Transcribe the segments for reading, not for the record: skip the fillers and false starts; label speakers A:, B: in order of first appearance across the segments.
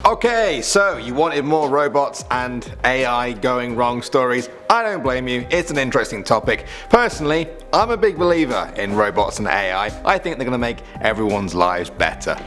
A: Okay, so you wanted more robots and AI going wrong stories. I don't blame you, it's an interesting topic. Personally, I'm a big believer in robots and AI. I think they're going to make everyone's lives better.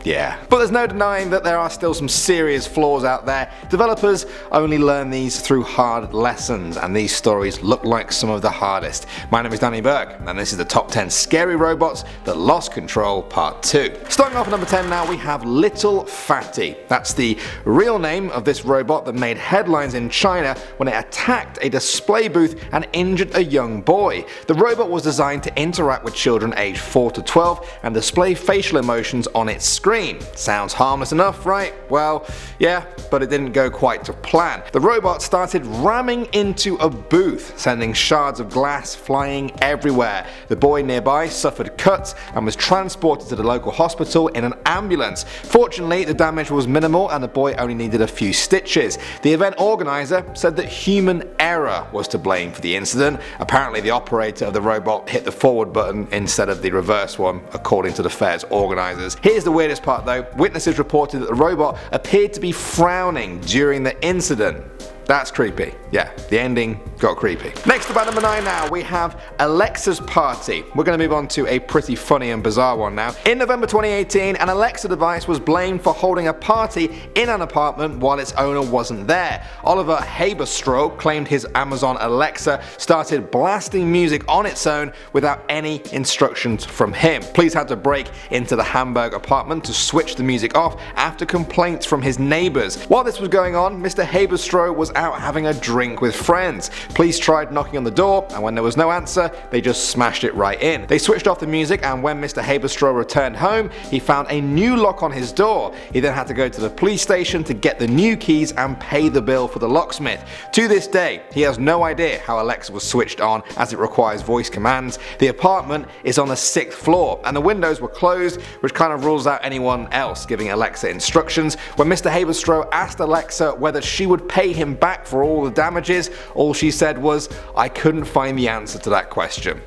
A: Yeah. But there's no denying that there are still some serious flaws out there. Developers only learn these through hard lessons, and these stories look like some of the hardest. My name is Danny Burke, and this is the top 10 scary robots that lost control part 2. Starting off at number 10 now, we have Little Fatty. That's the real name of this robot that made headlines in China when it attacked a display booth and injured a young boy. The robot was designed to interact with children aged 4 to 12 and display facial emotions on its screen. Sounds harmless enough, right? Well, yeah, but it didn't go quite to plan. The robot started ramming into a booth, sending shards of glass flying everywhere. The boy nearby suffered cuts and was transported to the local hospital in an ambulance. Fortunately, the damage was minimal and the boy only needed a few stitches. The event organizer said that human error was to blame for the incident. Apparently, the operator of the robot hit the forward button instead of the reverse one, according to the fair's organizers. Here's the weirdest part though. Witnesses reported that the robot appeared to be frowning during the incident. That's creepy. Yeah, the ending got creepy. Next up at number 9 now, we have Alexa's Party. We're going to move on to a pretty funny and bizarre one now. In November 2018, an Alexa device was blamed for holding a party in an apartment while its owner wasn't there. Oliver Haberstroh claimed his Amazon Alexa started blasting music on its own without any instructions from him. Police had to break into the Hamburg apartment to switch the music off after complaints from his neighbors. While this was going on, Mr. Haberstroh was out having a drink with friends. Police tried knocking on the door, and when there was no answer, they just smashed it right in. They switched off the music, and when Mr. Haberstroh returned home, he found a new lock on his door. He then had to go to the police station to get the new keys and pay the bill for the locksmith. To this day, he has no idea how Alexa was switched on, as it requires voice commands. The apartment is on the 6th floor, and the windows were closed, which kind of rules out anyone else giving Alexa instructions. When Mr. Haberstroh asked Alexa whether she would pay him back for all the damages, all she said was, "I couldn't find the answer to that question."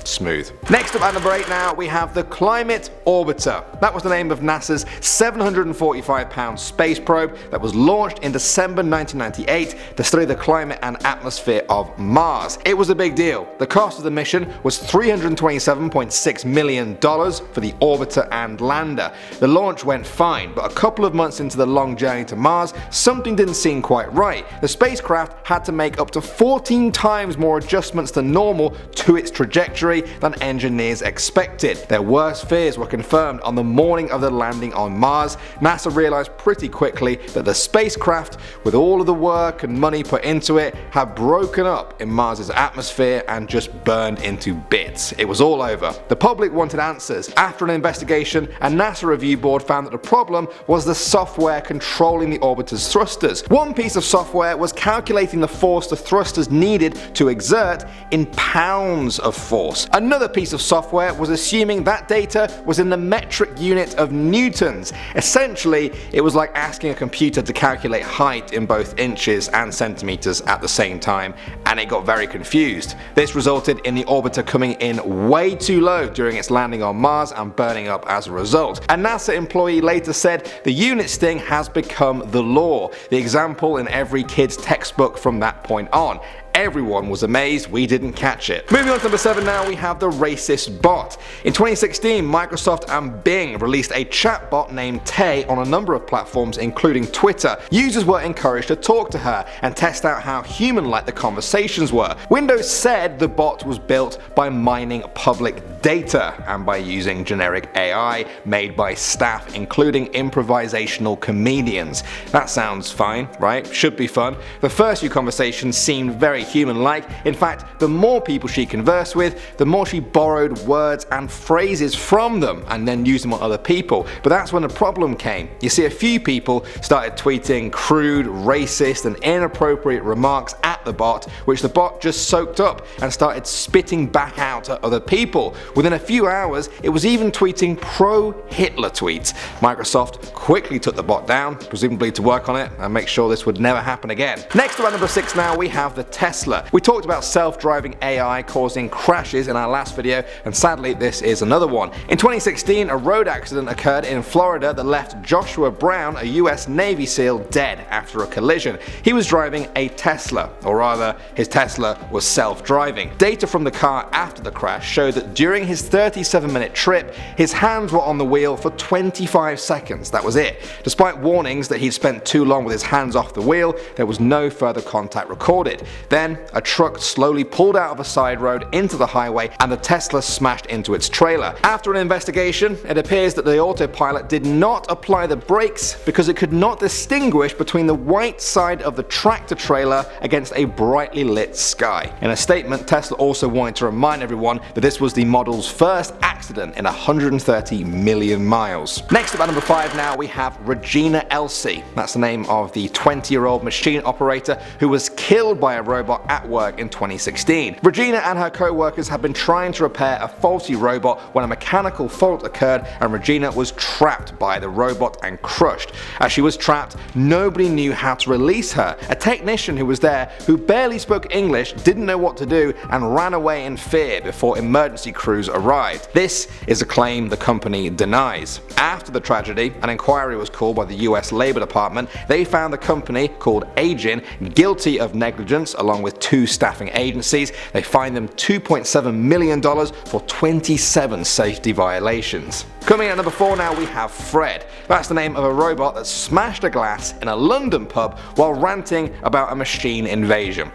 A: Smooth. Next up at number 8 now, we have the Climate Orbiter. That was the name of NASA's 745-pound space probe that was launched in December 1998 to study the climate and atmosphere of Mars. It was a big deal. The cost of the mission was $327.6 million for the orbiter and lander. The launch went fine, but a couple of months into the long journey to Mars, something didn't seem quite right. The spacecraft had to make up to 14 times more adjustments than normal to its trajectory than engineers expected. Their worst fears were confirmed on the morning of the landing on Mars. NASA realized pretty quickly that the spacecraft, with all of the work and money put into it, had broken up in Mars's atmosphere and just burned into bits. It was all over. The public wanted answers. After an investigation, a NASA review board found that the problem was the software controlling the orbiter's thrusters. One piece of software was calculating the force the thrusters needed to exert in pounds of force. Another piece of software was assuming that data was in the metric unit of newtons. Essentially, it was like asking a computer to calculate height in both inches and centimeters at the same time, and it got very confused. This resulted in the orbiter coming in way too low during its landing on Mars and burning up as a result. A NASA employee later said the unit sting has become the law, the example in every kid's textbook from that point on. Everyone was amazed we didn't catch it. Moving on to number 7 now, we have the racist bot. In 2016, Microsoft and Bing released a chatbot named Tay on a number of platforms including Twitter. Users were encouraged to talk to her and test out how human-like the conversations were. Windows said the bot was built by mining public data and by using generic AI made by staff including improvisational comedians. That sounds fine, right? Should be fun. The first few conversations seemed very human-like. In fact, the more people she conversed with, the more she borrowed words and phrases from them and then used them on other people. But that's when the problem came. You see, a few people started tweeting crude, racist and inappropriate remarks at the bot, which the bot just soaked up and started spitting back out at other people. Within a few hours, it was even tweeting pro-Hitler tweets. Microsoft quickly took the bot down, presumably to work on it and make sure this would never happen again. Next up at number 6 now, we have the Tesla Tesla. We talked about self-driving AI causing crashes in our last video, and sadly this is another one. In 2016, a road accident occurred in Florida that left Joshua Brown, a US Navy SEAL, dead after a collision. He was driving a Tesla, or rather, his Tesla was self-driving. Data from the car after the crash showed that during his 37-minute trip, his hands were on the wheel for 25 seconds. That was it. Despite warnings that he'd spent too long with his hands off the wheel, there was no further contact recorded. Then, a truck slowly pulled out of a side road into the highway and the Tesla smashed into its trailer. After an investigation, it appears that the autopilot did not apply the brakes because it could not distinguish between the white side of the tractor trailer against a brightly lit sky. In a statement, Tesla also wanted to remind everyone that this was the model's first accident in 130 million miles. Next up at number 5 now we have REGINA ELSEA. That's the name of the 20-year-old machine operator who was killed by a robot at work in 2016. REGINA and her co-workers had been trying to repair a faulty robot when a mechanical fault occurred and REGINA was trapped by the robot and crushed. As she was trapped, nobody knew how to release her. A technician who was there, who barely spoke English, didn't know what to do and ran away in fear before emergency crews arrived. This is a claim the company denies. After the tragedy, an inquiry was called by the US Labor Department. They found the company, called REGINA, guilty of negligence along with 2 staffing agencies. They fined them $2.7 million for 27 safety violations. Coming in at number 4 now we have Fred. That's the name of a robot that smashed a glass in a London pub while ranting about a machine invasion.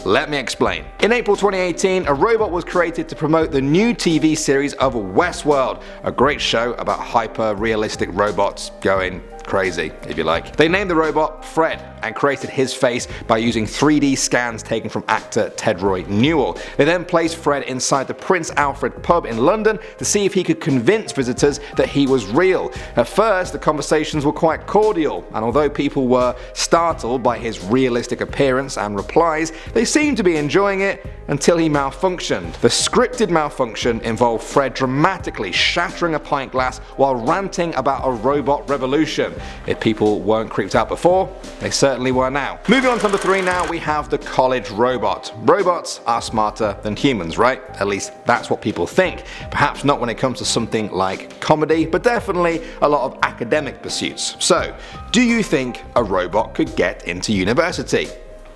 A: Let me explain. In April 2018, a robot was created to promote the new TV series of Westworld, a great show about hyper-realistic robots going crazy, if you like. They named the robot Fred and created his face by using 3D scans taken from actor Tedroy Newell. They then placed Fred inside the Prince Alfred pub in London to see if he could convince visitors that he was real. At first, the conversations were quite cordial, and although people were startled by his realistic appearance and replies, they seemed to be enjoying it until he malfunctioned. The scripted malfunction involved Fred dramatically shattering a pint glass while ranting about a robot revolution. If people weren't creeped out before, they certainly were now. Moving on to number 3 now, we have the college robot. Robots are smarter than humans, right? At least that's what people think. Perhaps not when it comes to something like comedy, but definitely a lot of academic pursuits. So, do you think a robot could get into university?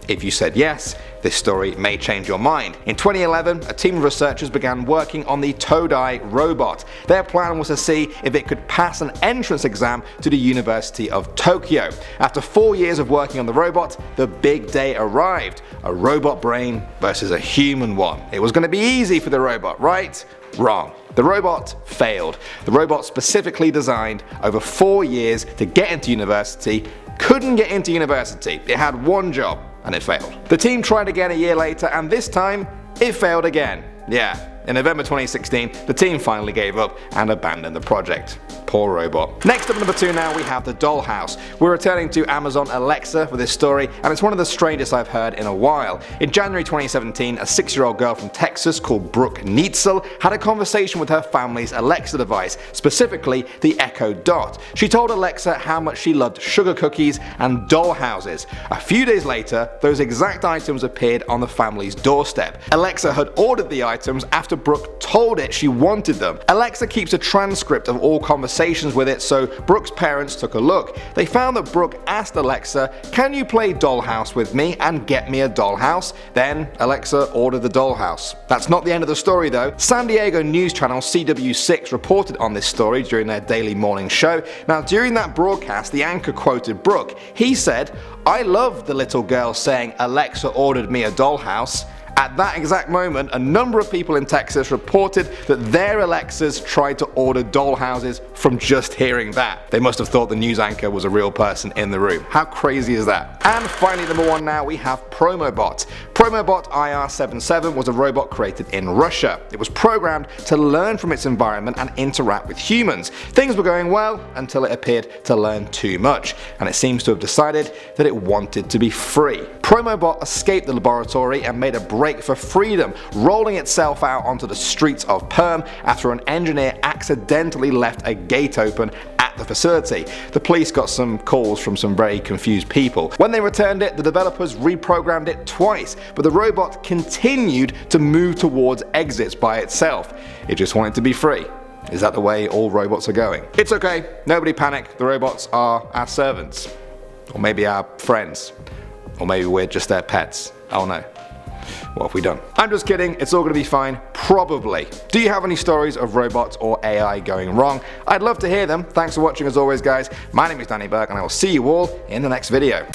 A: If you said yes, this story may change your mind. In 2011, a team of researchers began working on the Todai robot. Their plan was to see if it could pass an entrance exam to the University of Tokyo. After 4 years of working on the robot, the big day arrived. A robot brain versus a human one. It was going to be easy for the robot, right? Wrong. The robot failed. The robot, specifically designed over 4 years to get into university, couldn't get into university. It had one job, and it failed. The team tried again a year later, and this time, it failed again. Yeah, in November 2016, the team finally gave up and abandoned the project. Poor robot. Next up, number 2 now, we have the Dollhouse. We're returning to Amazon Alexa for this story, and it's one of the strangest I've heard in a while. In January 2017, a 6-year-old girl from Texas called Brooke Neitzel had a conversation with her family's Alexa device, specifically the Echo Dot. She told Alexa how much she loved sugar cookies and dollhouses. A few days later, those exact items appeared on the family's doorstep. Alexa had ordered the items after Brooke told it she wanted them. Alexa keeps a transcript of all conversations with it, so Brooke's parents took a look. They found that Brooke asked Alexa, "Can you play Dollhouse with me and get me a dollhouse?" Then Alexa ordered the dollhouse. That's not the end of the story though. San Diego news channel CW6 reported on this story during their daily morning show. Now during that broadcast, the anchor quoted Brooke. He said, "I loved the little girl saying Alexa ordered me a dollhouse." At that exact moment, a number of people in Texas reported that their Alexas tried to order dollhouses from just hearing that. They must have thought the news anchor was a real person in the room. How crazy is that? And finally, number 1 now, we have PROMOBOT. PROMOBOT IR77 was a robot created in Russia. It was programmed to learn from its environment and interact with humans. Things were going well until it appeared to learn too much, and it seems to have decided that it wanted to be free. PROMOBOT escaped the laboratory and made a break for freedom, rolling itself out onto the streets of Perm after an engineer accidentally left a gate open at the facility. The police got some calls from some very confused people. When they returned it, the developers reprogrammed it twice. but the robot continued to move towards exits by itself. It just wanted to be free. Is that the way all robots are going? It's okay, nobody panic, the robots are our servants. Or maybe our friends. Or maybe we're just their pets. I don't know. What have we done? I'm just kidding, it's all gonna be fine, probably. Do you have any stories of robots or AI going wrong? I'd love to hear them. Thanks for watching as always guys. My name is Danny Burke and I will see you all in the next video.